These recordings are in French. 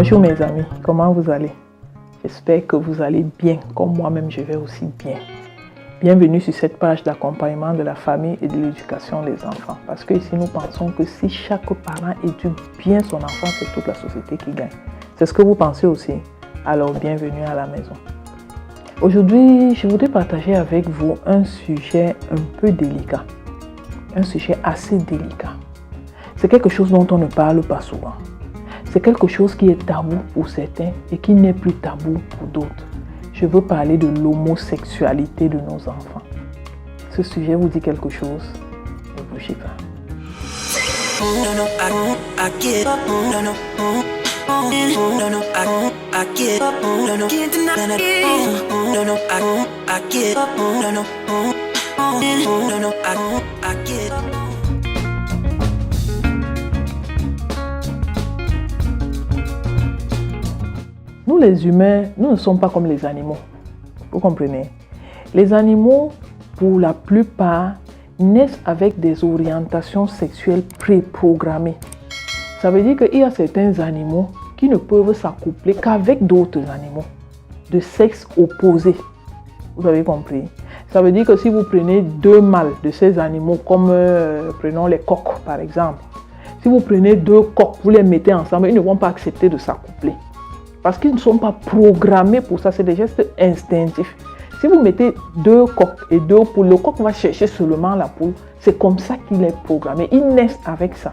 Bonjour mes amis, comment vous allez? J'espère que vous allez bien, comme moi-même je vais aussi bien. Bienvenue sur cette page d'accompagnement de la famille et de l'éducation des enfants. Parce que ici nous pensons que si chaque parent éduque bien son enfant, c'est toute la société qui gagne. C'est ce que vous pensez aussi? Alors bienvenue à la maison. Aujourd'hui, je voudrais partager avec vous un sujet un peu délicat. Un sujet assez délicat. C'est quelque chose dont on ne parle pas souvent. C'est quelque chose qui est tabou pour certains et qui n'est plus tabou pour d'autres. Je veux parler de l'homosexualité de nos enfants. Ce sujet vous dit quelque chose? Ne bougez pas. Nous les humains, nous ne sommes pas comme les animaux. Vous comprenez? Les animaux, pour la plupart, naissent avec des orientations sexuelles préprogrammées. Ça veut dire qu'il y a certains animaux qui ne peuvent s'accoupler qu'avec d'autres animaux de sexe opposé. Vous avez compris? Ça veut dire que si vous prenez deux mâles de ces animaux, comme prenons les coqs par exemple, si vous prenez deux coqs, vous les mettez ensemble, ils ne vont pas accepter de s'accoupler. Parce qu'ils ne sont pas programmés pour ça, c'est des gestes instinctifs. Si vous mettez deux coqs et deux poules, le coq va chercher seulement la poule. C'est comme ça qu'il est programmé. Ils naissent avec ça.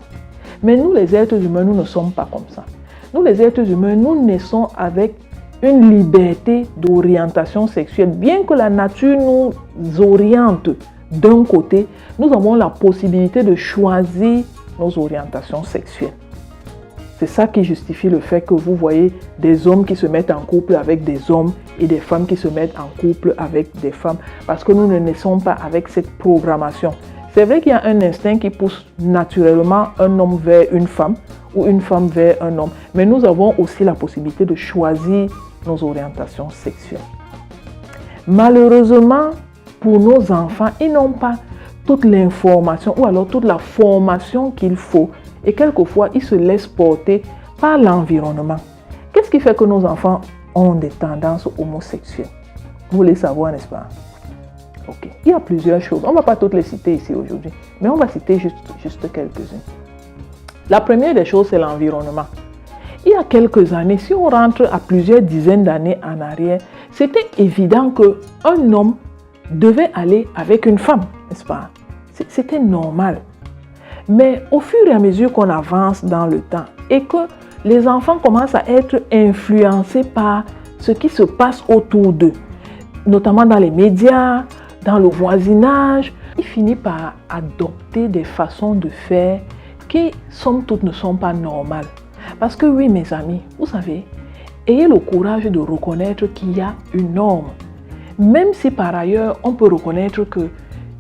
Mais nous, les êtres humains, nous ne sommes pas comme ça. Nous, les êtres humains, nous naissons avec une liberté d'orientation sexuelle. Bien que la nature nous oriente d'un côté, nous avons la possibilité de choisir nos orientations sexuelles. C'est ça qui justifie le fait que vous voyez des hommes qui se mettent en couple avec des hommes et des femmes qui se mettent en couple avec des femmes. Parce que nous ne naissons pas avec cette programmation. C'est vrai qu'il y a un instinct qui pousse naturellement un homme vers une femme ou une femme vers un homme. Mais nous avons aussi la possibilité de choisir nos orientations sexuelles. Malheureusement, pour nos enfants, ils n'ont pas toute l'information ou alors toute la formation qu'il faut. Et quelquefois, ils se laissent porter par l'environnement. Qu'est-ce qui fait que nos enfants ont des tendances homosexuelles? Vous voulez savoir, n'est-ce pas? Ok. Il y a plusieurs choses. On ne va pas toutes les citer ici aujourd'hui, mais on va citer juste quelques-unes. La première des choses, c'est l'environnement. Il y a quelques années, si on rentre à plusieurs dizaines d'années en arrière, c'était évident qu'un homme devait aller avec une femme, n'est-ce pas? C'était normal. Mais au fur et à mesure qu'on avance dans le temps et que les enfants commencent à être influencés par ce qui se passe autour d'eux, notamment dans les médias, dans le voisinage, ils finissent par adopter des façons de faire qui, somme toute, ne sont pas normales. Parce que oui, mes amis, vous savez, ayez le courage de reconnaître qu'il y a une norme. Même si par ailleurs, on peut reconnaître que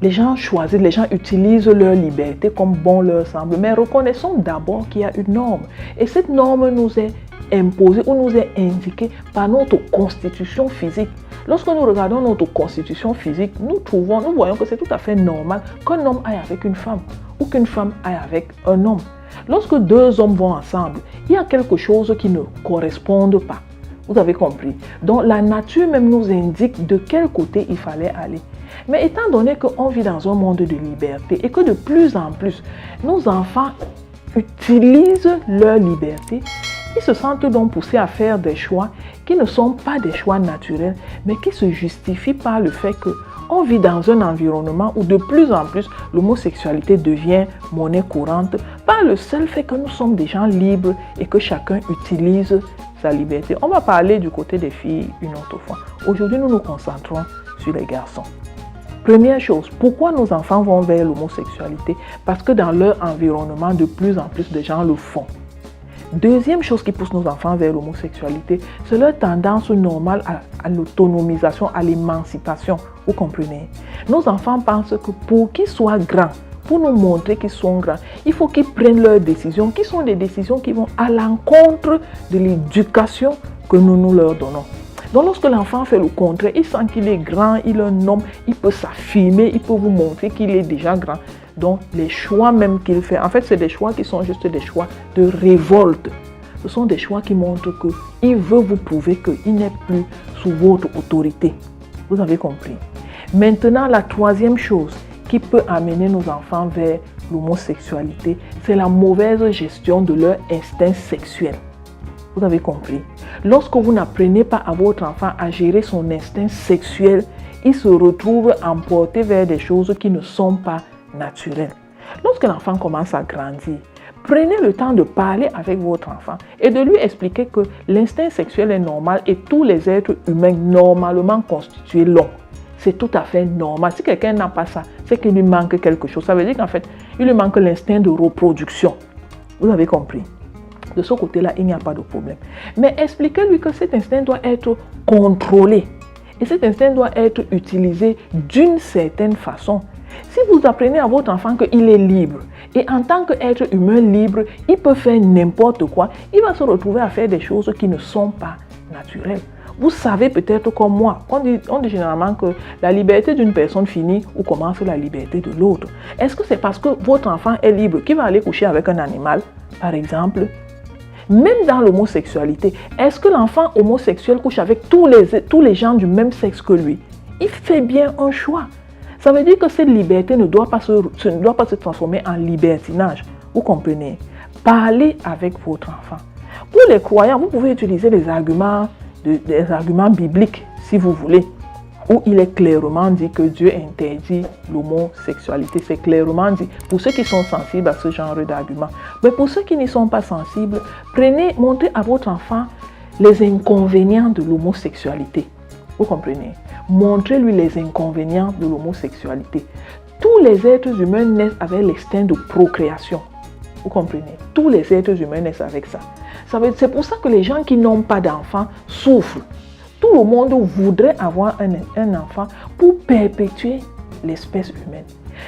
les gens choisissent, les gens utilisent leur liberté comme bon leur semble. Mais reconnaissons d'abord qu'il y a une norme. Et cette norme nous est imposée ou nous est indiquée par notre constitution physique. Lorsque nous regardons notre constitution physique, nous voyons que c'est tout à fait normal qu'un homme aille avec une femme ou qu'une femme aille avec un homme. Lorsque deux hommes vont ensemble, il y a quelque chose qui ne correspond pas. Vous avez compris? Donc la nature même nous indique de quel côté il fallait aller. Mais étant donné qu'on vit dans un monde de liberté et que de plus en plus, nos enfants utilisent leur liberté, ils se sentent donc poussés à faire des choix qui ne sont pas des choix naturels, mais qui se justifient par le fait qu'on vit dans un environnement où de plus en plus l'homosexualité devient monnaie courante par le seul fait que nous sommes des gens libres et que chacun utilise sa liberté. On va parler du côté des filles une autre fois. Aujourd'hui, nous nous concentrons sur les garçons. Première chose, pourquoi nos enfants vont vers l'homosexualité? Parce que dans leur environnement, de plus en plus de gens le font. Deuxième chose qui pousse nos enfants vers l'homosexualité, c'est leur tendance normale à l'autonomisation, à l'émancipation. Vous comprenez? Nos enfants pensent que pour qu'ils soient grands, pour nous montrer qu'ils sont grands, il faut qu'ils prennent leurs décisions, qui sont des décisions qui vont à l'encontre de l'éducation que nous leur donnons. Donc lorsque l'enfant fait le contraire, il sent qu'il est grand, il est un homme, il peut s'affirmer, il peut vous montrer qu'il est déjà grand. Donc les choix même qu'il fait, en fait c'est des choix qui sont juste des choix de révolte. ce sont des choix qui montrent qu'il veut vous prouver qu'il n'est plus sous votre autorité. Vous avez compris. Maintenant, la troisième chose qui peut amener nos enfants vers l'homosexualité, c'est la mauvaise gestion de leur instinct sexuel. Vous avez compris. Lorsque vous n'apprenez pas à votre enfant à gérer son instinct sexuel, il se retrouve emporté vers des choses qui ne sont pas naturelles. Lorsque l'enfant commence à grandir, prenez le temps de parler avec votre enfant et de lui expliquer que l'instinct sexuel est normal et tous les êtres humains normalement constitués l'ont. C'est tout à fait normal. Si quelqu'un n'a pas ça, c'est qu'il lui manque quelque chose. Ça veut dire qu'en fait, il lui manque l'instinct de reproduction. Vous avez compris. De ce côté-là, il n'y a pas de problème. Mais expliquez-lui que cet instinct doit être contrôlé. Et cet instinct doit être utilisé d'une certaine façon. Si vous apprenez à votre enfant qu'il est libre, et en tant qu'être humain libre, il peut faire n'importe quoi, il va se retrouver à faire des choses qui ne sont pas naturelles. Vous savez peut-être comme moi, on dit généralement que la liberté d'une personne finit où commence la liberté de l'autre. Est-ce que c'est parce que votre enfant est libre qu'il va aller coucher avec un animal, par exemple? Même dans l'homosexualité, est-ce que l'enfant homosexuel couche avec tous les gens du même sexe que lui? Il fait bien un choix. Ça veut dire que cette liberté ne doit pas se transformer en libertinage. Vous comprenez? Parlez avec votre enfant. Pour les croyants, vous pouvez utiliser des arguments bibliques, si vous voulez, où il est clairement dit que Dieu interdit l'homosexualité. C'est clairement dit pour ceux qui sont sensibles à ce genre d'arguments. Mais pour ceux qui n'y sont pas sensibles, montrez à votre enfant les inconvénients de l'homosexualité. Vous comprenez? Montrez-lui les inconvénients de l'homosexualité. Tous les êtres humains naissent avec l'instinct de procréation. Vous comprenez? Tous les êtres humains naissent avec ça. C'est pour ça que les gens qui n'ont pas d'enfants souffrent. Tout le monde voudrait avoir un enfant pour perpétuer l'espèce humaine.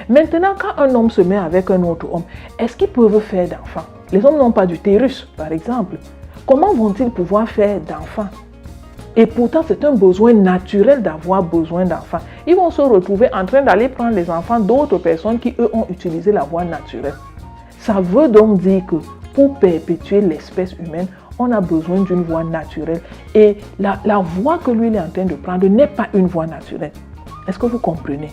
Maintenant, quand un homme se met avec un autre homme, est-ce qu'ils peuvent faire d'enfants? Les hommes n'ont pas d'utérus, par exemple. Comment vont-ils pouvoir faire d'enfants? Et pourtant, c'est un besoin naturel d'avoir besoin d'enfants. Ils vont se retrouver en train d'aller prendre les enfants d'autres personnes qui, eux, ont utilisé la voie naturelle. Ça veut donc dire que pour perpétuer l'espèce humaine, on a besoin d'une voie naturelle. Et la voie que lui il est en train de prendre n'est pas une voie naturelle. Est-ce que vous comprenez?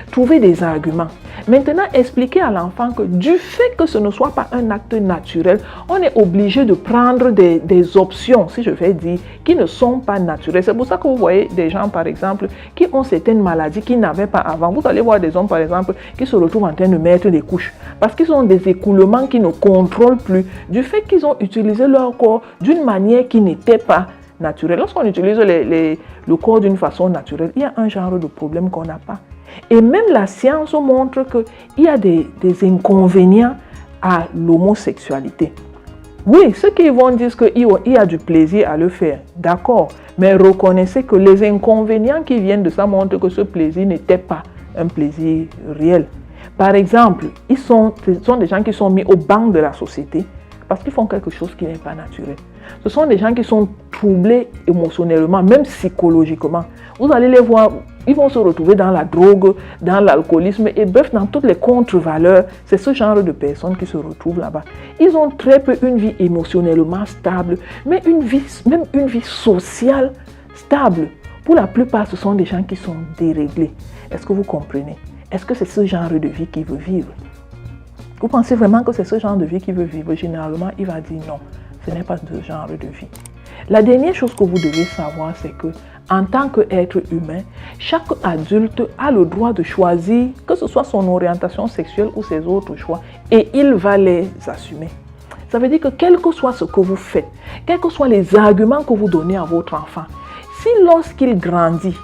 Trouvez des arguments. Maintenant, expliquez à l'enfant que du fait que ce ne soit pas un acte naturel, on est obligé de prendre des options, si je vais dire, qui ne sont pas naturelles. C'est pour ça que vous voyez des gens, par exemple, qui ont certaines maladies qu'ils n'avaient pas avant. Vous allez voir des hommes, par exemple, qui se retrouvent en train de mettre des couches parce qu'ils ont des écoulements qui ne contrôlent plus du fait qu'ils ont utilisé leur corps d'une manière qui n'était pas naturelle. Lorsqu'on utilise le corps d'une façon naturelle, il y a un genre de problème qu'on n'a pas. Et même la science montre qu'il y a des inconvénients à l'homosexualité. Oui, ceux qui vont dire qu'il y a du plaisir à le faire, d'accord, mais reconnaissez que les inconvénients qui viennent de ça montrent que ce plaisir n'était pas un plaisir réel. Par exemple, ce sont des gens qui sont mis au banc de la société parce qu'ils font quelque chose qui n'est pas naturel. Ce sont des gens qui sont troublés émotionnellement, même psychologiquement. Vous allez les voir, ils vont se retrouver dans la drogue, dans l'alcoolisme et bref, dans toutes les contre-valeurs. C'est ce genre de personnes qui se retrouvent là-bas. Ils ont très peu une vie émotionnellement stable, mais même une vie sociale stable. Pour la plupart, ce sont des gens qui sont déréglés. Est-ce que vous comprenez? Est-ce que c'est ce genre de vie qu'il veut vivre? Vous pensez vraiment que c'est ce genre de vie qu'il veut vivre? Généralement, il va dire non, ce n'est pas ce genre de vie. La dernière chose que vous devez savoir, c'est que en tant qu'être humain, chaque adulte a le droit de choisir, que ce soit son orientation sexuelle ou ses autres choix, et il va les assumer. Ça veut dire que quel que soit ce que vous faites, quels que soient les arguments que vous donnez à votre enfant, si lorsqu'il grandit,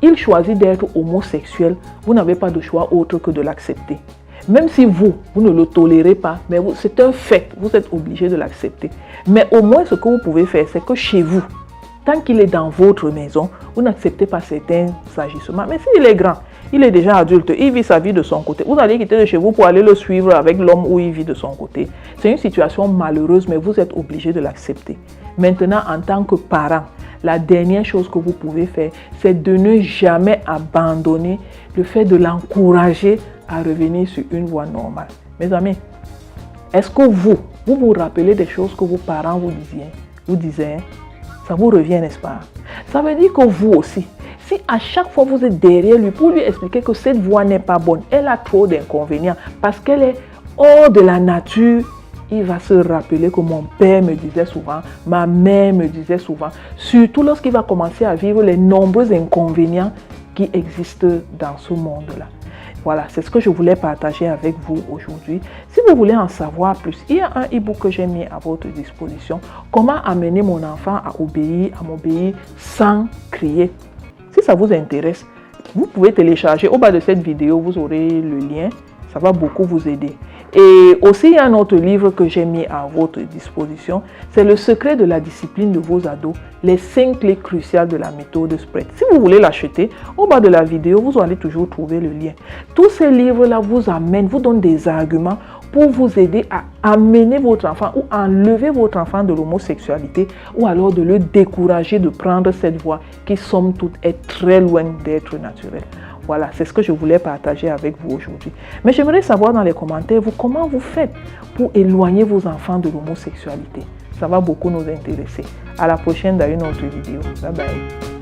il choisit d'être homosexuel, vous n'avez pas de choix autre que de l'accepter. Même si vous ne le tolérez pas, mais c'est un fait, vous êtes obligé de l'accepter. Mais au moins, ce que vous pouvez faire, c'est que chez vous, tant qu'il est dans votre maison, vous n'acceptez pas certains agissements. Mais s'il est grand, il est déjà adulte, il vit sa vie de son côté. Vous allez quitter de chez vous pour aller le suivre avec l'homme où il vit de son côté. C'est une situation malheureuse, mais vous êtes obligé de l'accepter. Maintenant, en tant que parent, la dernière chose que vous pouvez faire, c'est de ne jamais abandonner le fait de l'encourager à revenir sur une voie normale. Mes amis, est-ce que vous, vous vous rappelez des choses que vos parents vous disaient, ça vous revient, n'est-ce pas? Ça veut dire que vous aussi, si à chaque fois vous êtes derrière lui pour lui expliquer que cette voie n'est pas bonne, elle a trop d'inconvénients parce qu'elle est hors de la nature, il va se rappeler que mon père me disait souvent, ma mère me disait souvent, surtout lorsqu'il va commencer à vivre les nombreux inconvénients qui existent dans ce monde-là. Voilà, c'est ce que je voulais partager avec vous aujourd'hui. Si vous voulez en savoir plus, il y a un e-book que j'ai mis à votre disposition. Comment amener mon enfant à m'obéir sans crier. Si ça vous intéresse, vous pouvez télécharger. Au bas de cette vidéo, vous aurez le lien. Ça va beaucoup vous aider. Et aussi, il y a un autre livre que j'ai mis à votre disposition. C'est Le secret de la discipline de vos ados, les 5 clés cruciales de la méthode SPREAD. Si vous voulez l'acheter, au bas de la vidéo, vous allez toujours trouver le lien. Tous ces livres-là vous amènent, vous donnent des arguments pour vous aider à amener votre enfant ou enlever votre enfant de l'homosexualité ou alors de le décourager de prendre cette voie qui, somme toute, est très loin d'être naturelle. Voilà, c'est ce que je voulais partager avec vous aujourd'hui. Mais j'aimerais savoir dans les commentaires, comment vous faites pour éloigner vos enfants de l'homosexualité. Ça va beaucoup nous intéresser. À la prochaine dans une autre vidéo. Bye bye.